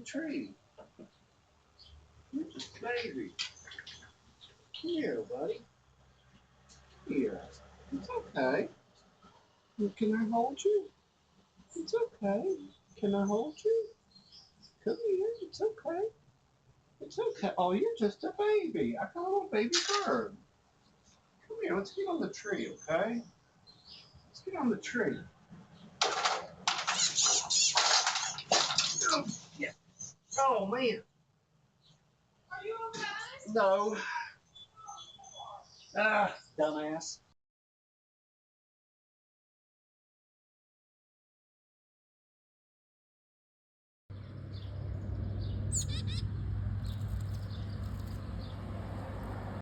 tree. You're just a baby. Here, buddy. Here. It's okay. Can I hold you? It's okay. Can I hold you? Come here. It's okay. It's okay. Oh, you're just a baby. I got a little baby bird. Come here. Let's get on the tree, okay? Let's get on the tree. Oh, yeah. Oh, man. Are you okay? No. Ah, dumbass.